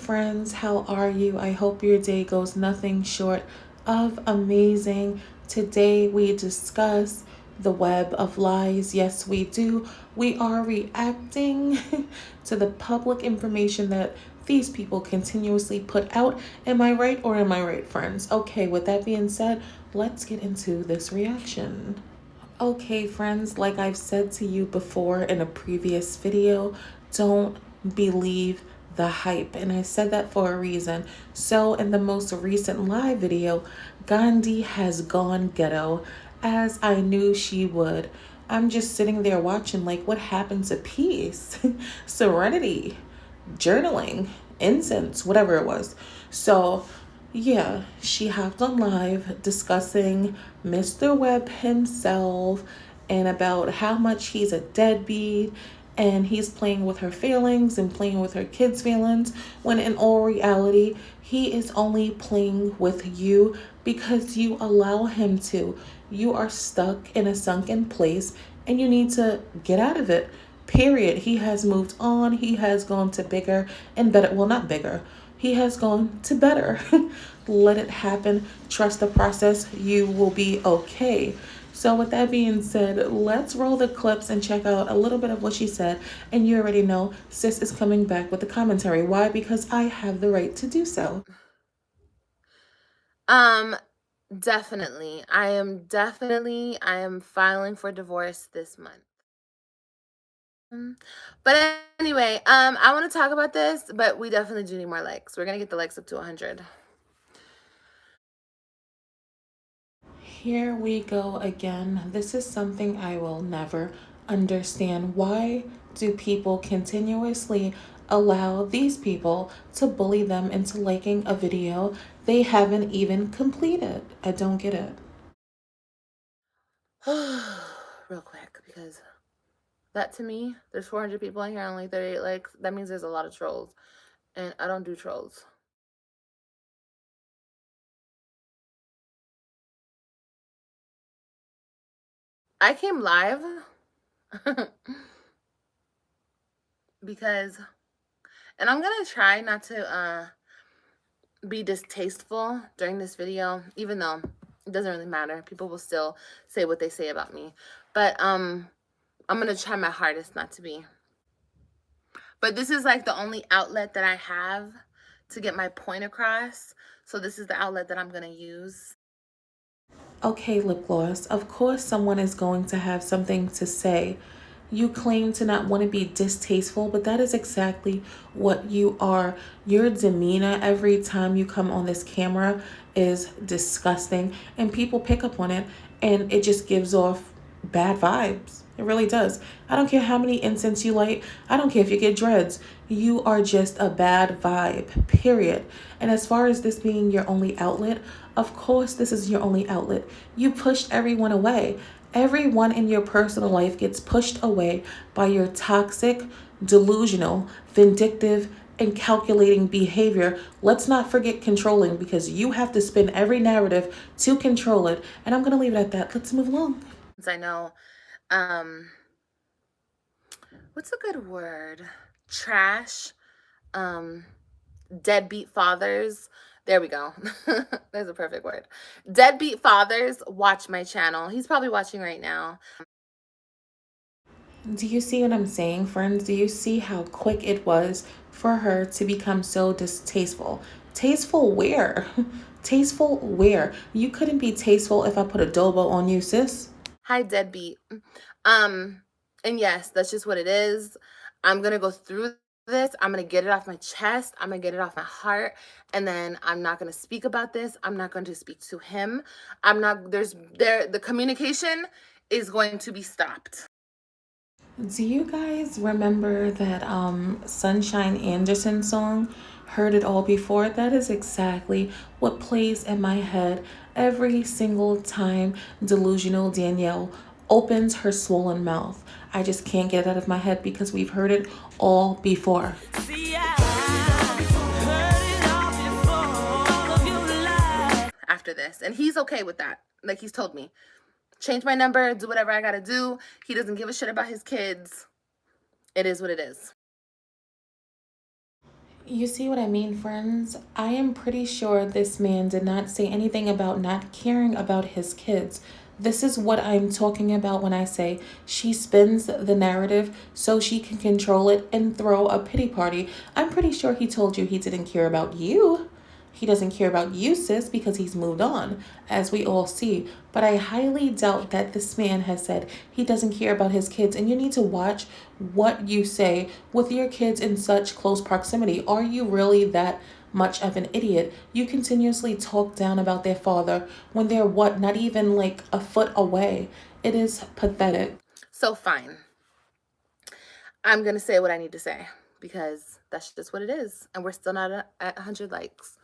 friends, how are you? I hope your day goes nothing short of amazing. Today we discuss the web of lies. Yes, we do. We are reacting to the public information that these people continuously put out. Am I right or am I right, friends? Okay, with that being said, let's get into this reaction. Okay, friends, like I've said to you before in a previous video, don't believe the hype. And I said that for a reason. So, in the most recent live video, Gandhi has gone ghetto, as I knew she would. I'm just sitting there watching, like, what happened to peace, serenity, journaling, incense, whatever it was. So, yeah, she hopped on live discussing Mr. Webb himself and about how much he's a deadbeat and he's playing with her feelings and playing with her kids' feelings, when in all reality, he is only playing with you because you allow him to. You are stuck in a sunken place and you need to get out of it. Period. He has moved on. He has gone to bigger and better. Well, not bigger. He has gone to better. Let it happen. Trust the process. You will be okay. So, with that being said, let's roll the clips and check out a little bit of what she said. And you already know, sis is coming back with the commentary. Why? Because I have the right to do so. Definitely. I am filing for divorce this month. But anyway, I want to talk about this, but we definitely do need more likes. We're gonna get the likes up to 100. Here we go again. This is something I will never understand. Why do people continuously allow these people to bully them into liking a video they haven't even completed? I don't get it. Real quick, because that to me, there's 400 people in here, only 38 likes. That means there's a lot of trolls, and I don't do trolls. I came live because, and I'm gonna try not to be distasteful during this video, even though it doesn't really matter. People will still say what they say about me. But I'm gonna try my hardest not to be. But this is like the only outlet that I have to get my point across. So this is the outlet that I'm gonna use. Okay, lip gloss. Of course, someone is going to have something to say. You claim to not want to be distasteful, but that is exactly what you are. Your demeanor every time you come on this camera is disgusting, and people pick up on it, and it just gives off bad vibes. It really does. I don't care how many incense you light. I don't care if you get dreads. You are just a bad vibe, period. And as far as this being your only outlet, of course, this is your only outlet. You pushed everyone away. Everyone in your personal life gets pushed away by your toxic, delusional, vindictive, and calculating behavior. Let's not forget controlling, because you have to spin every narrative to control it. And I'm going to leave it at that. Let's move along. I know, um, what's a good word? Trash, deadbeat fathers. There we go. There's a perfect word. Deadbeat fathers watch my channel. He's probably watching right now. Do you see what I'm saying, friends? Do you see how quick it was for her to become so distasteful? Tasteful where? Tasteful where? You couldn't be tasteful if I put adobo on you, sis. Hi, deadbeat. And yes, that's just what it is. I'm gonna go through this. I'm gonna get it off my chest. I'm gonna get it off my heart, and then I'm not gonna speak about this. I'm not going to speak to him. I'm not. The communication is going to be stopped. Do you guys remember that Sunshine Anderson song, Heard It All Before? That is exactly what plays in my head every single time delusional Danielle opens her swollen mouth. I just can't get it out of my head because we've heard it all before. After this, and he's okay with that. Like, he's told me, change my number, do whatever I gotta do. He doesn't give a shit about his kids. It is what it is. You see what I mean, friends? I am pretty sure this man did not say anything about not caring about his kids. This is what I'm talking about when I say she spins the narrative so she can control it and throw a pity party. I'm pretty sure he told you he didn't care about you. He doesn't care about you, sis, because he's moved on, as we all see. But I highly doubt that this man has said he doesn't care about his kids. And you need to watch what you say with your kids in such close proximity. Are you really that much of an idiot? You continuously talk down about their father when they're what, not even like a foot away. It is pathetic. So fine. I'm going to say what I need to say because that's just what it is. And we're still not at 100 likes.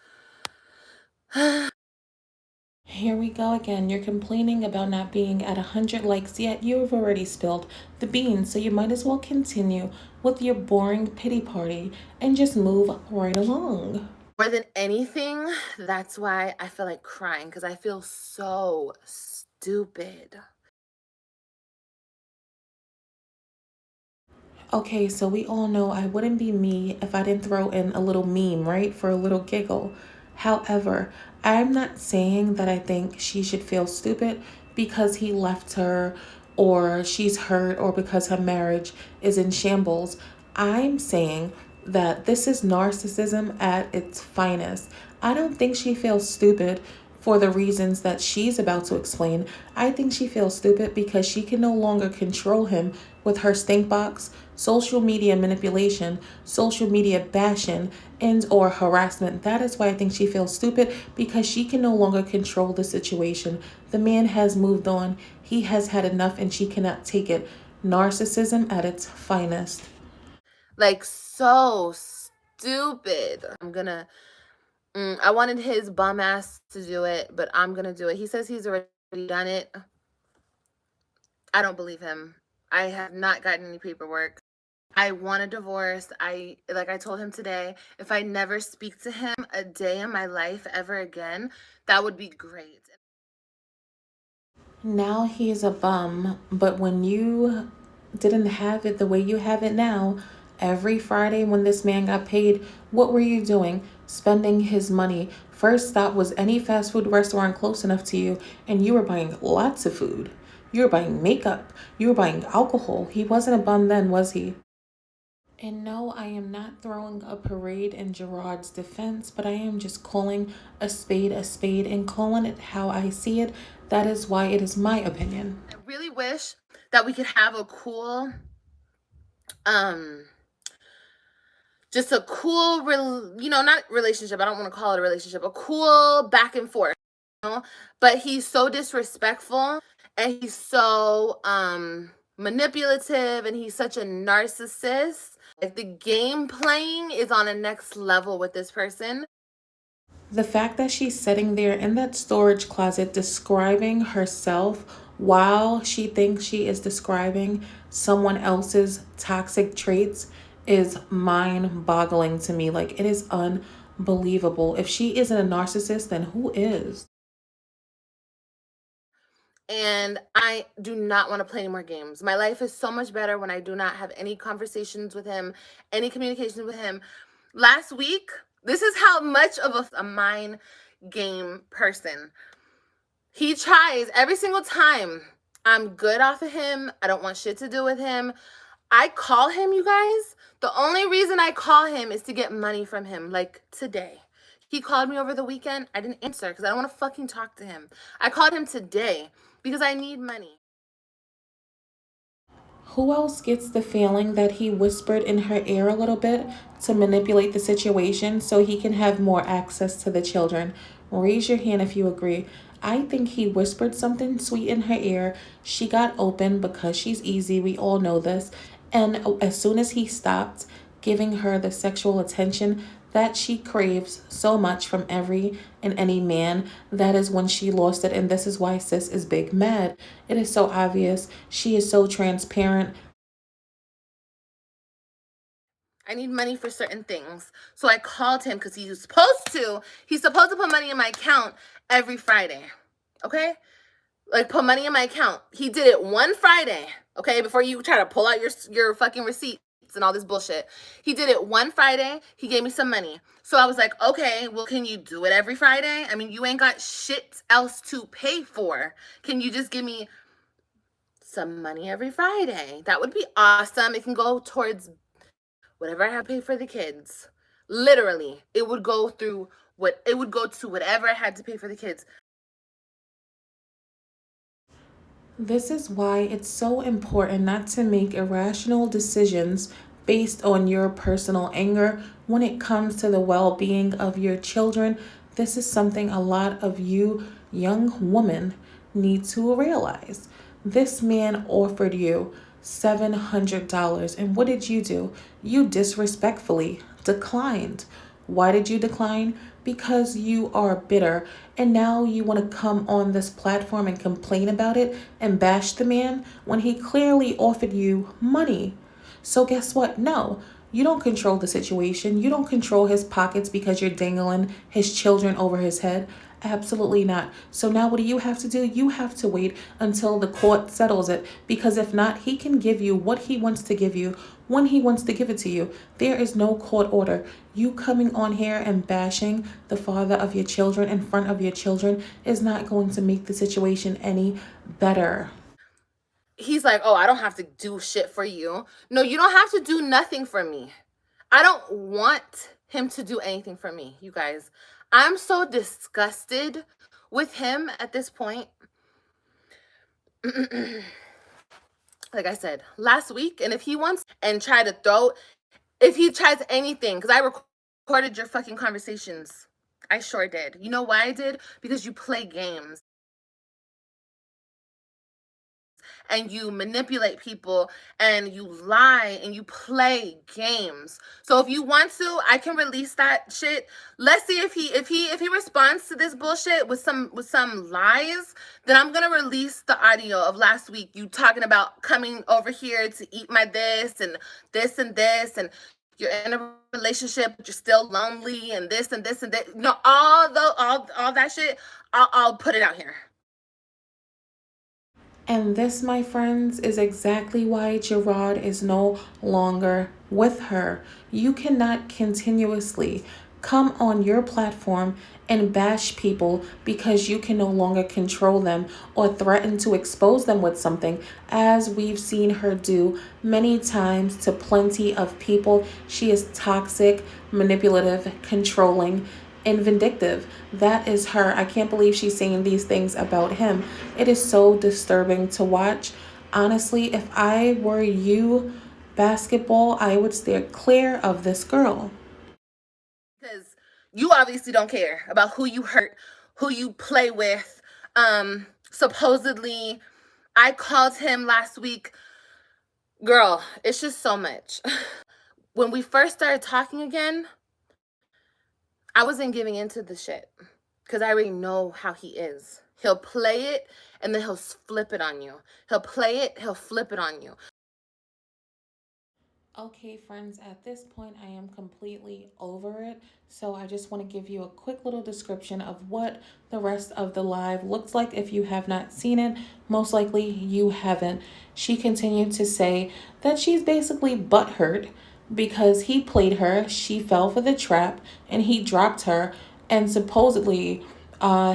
Here we go again. You're complaining about not being at 100 likes, yet you have already spilled the beans, so you might as well continue with your boring pity party and just move right along. More than anything, that's why I feel like crying, because I feel so stupid. Okay, so we all know I wouldn't be me if I didn't throw in a little meme, right? For a little giggle. However, I'm not saying that I think she should feel stupid because he left her or she's hurt or because her marriage is in shambles. I'm saying that this is narcissism at its finest. I don't think she feels stupid for the reasons that she's about to explain. I think she feels stupid because she can no longer control him with her stink box, social media manipulation, social media bashing, and or harassment. That is why I think she feels stupid, because she can no longer control the situation. The man has moved on. He has had enough and she cannot take it. Narcissism at its finest. Like, so stupid. I wanted his bum ass to do it, but I'm gonna do it. He says he's already done it. I don't believe him. I have not gotten any paperwork. I want a divorce. Like I told him today, if I never speak to him a day in my life ever again, that would be great. Now he's a bum, but when you didn't have it the way you have it now, every Friday when this man got paid, what were you doing? Spending his money. First stop was any fast food restaurant close enough to you, and you were buying lots of food. You were buying makeup. You were buying alcohol. He wasn't a bum then, was he? And no, I am not throwing a parade in Gerard's defense, but I am just calling a spade and calling it how I see it. That is why it is my opinion. I really wish that we could have a cool, just a cool, not relationship. I don't want to call it a relationship. A cool back and forth. But he's so disrespectful and he's so manipulative and he's such a narcissist. Like, the game playing is on a next level with this person. The fact that she's sitting there in that storage closet describing herself while she thinks she is describing someone else's toxic traits is mind boggling to me. Like, it is unbelievable. If she isn't a narcissist, then who is? And I do not want to play any more games. My life is so much better when I do not have any conversations with him, any communication with him. Last week, this is how much of a mind game person. He tries every single time. I'm good off of him. I don't want shit to do with him. I call him, you guys. The only reason I call him is to get money from him. Like today. He called me over the weekend. I didn't answer because I don't want to fucking talk to him. I called him today because I need money. Who else gets the feeling that he whispered in her ear a little bit to manipulate the situation so he can have more access to the children? Raise your hand if you agree. I think he whispered something sweet in her ear. She got open because she's easy. We all know this. And as soon as he stopped giving her the sexual attention that she craves so much from every and any man, that is when she lost it. And this is why sis is big mad. It is so obvious. She is so transparent. I need money for certain things. So I called him because he's supposed to put money in my account every Friday. Okay? Like, put money in my account. He did it one Friday, okay, before you try to pull out your fucking receipts. and all this bullshit. He did it one Friday. He gave me some money. So I was like, okay, well, can you do it every Friday? I mean, you ain't got shit else to pay for. Can you just give me some money every Friday? That would be awesome. It can go towards whatever I have to pay for the kids. Literally, it would go to whatever I had to pay for the kids. This is why it's so important not to make irrational decisions based on your personal anger when it comes to the well being of your children. This is something a lot of you young women need to realize. This man offered you $700, and what did you do? You disrespectfully declined. Why did you decline? Because you are bitter, and now you want to come on this platform and complain about it and bash the man when he clearly offered you money. So guess what? No, you don't control the situation. You don't control his pockets because you're dangling his children over his head. Absolutely not. So now what do you have to do? You have to wait until the court settles it, because if not, he can give you what he wants to give you when he wants to give it to you. There is no court order. You coming on here and bashing the father of your children in front of your children is not going to make the situation any better. He's like, oh, I don't have to do shit for you. No, you don't have to do nothing for me. I don't want him to do anything for me, you guys. I'm so disgusted with him at this point. Like I said, last week, and if he wants and if he tries anything, because I recorded your fucking conversations. I sure did. You know why I did? Because you play games. And you manipulate people and you lie and you play games. So if you want to, I can release that shit. Let's see if he responds to this bullshit with some lies, then I'm gonna release the audio of last week, you talking about coming over here to eat my this and this and this, and you're in a relationship but you're still lonely and this and this and that. No, all that shit, I'll put it out here. And this, my friends, is exactly why Gerard is no longer with her. You cannot continuously come on your platform and bash people because you can no longer control them or threaten to expose them with something, as we've seen her do many times to plenty of people. She is toxic, manipulative, controlling, and vindictive. That is her. I can't believe she's saying these things about him. It is so disturbing to watch. Honestly, if I were you, basketball, I would steer clear of this girl. Because you obviously don't care about who you hurt, who you play with. Supposedly, I called him last week. Girl, it's just so much. When we first started talking again, I wasn't giving into the shit because I already know how he is. He'll play it and then he'll flip it on you. He'll play it, he'll flip it on you. Okay, friends, at this point, I am completely over it. So I just want to give you a quick little description of what the rest of the live looks like. If you have not seen it, most likely you haven't. She continued to say that she's basically butthurt because he played her, she fell for the trap, and he dropped her. And supposedly,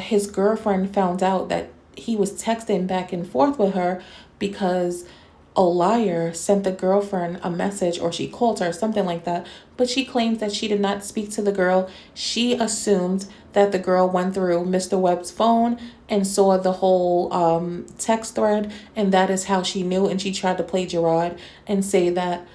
his girlfriend found out that he was texting back and forth with her because a liar sent the girlfriend a message, or she called her, something like that. But she claims that she did not speak to the girl. She assumed that the girl went through Mr. Webb's phone and saw the whole text thread, and that is how she knew. And she tried to play Gerard and say that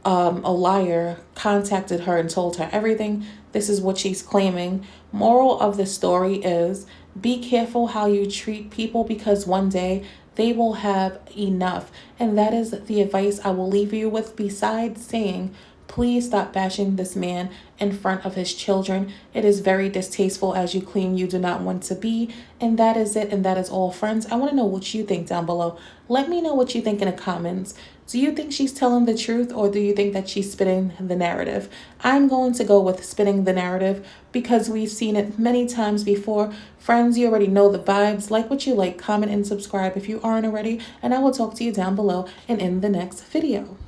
a liar contacted her and told her everything. This is what she's claiming. Moral of the story is be careful how you treat people, because one day they will have enough. And that is the advice I will leave you with, besides saying, please stop bashing this man in front of his children. It is very distasteful, as you claim you do not want to be. And that is it. And that is all, friends. I want to know what you think down below. Let me know what you think in the comments. Do you think she's telling the truth, or do you think that she's spinning the narrative? I'm going to go with spinning the narrative because we've seen it many times before. Friends, you already know the vibes. Like what you like, comment, and subscribe if you aren't already. And I will talk to you down below and in the next video.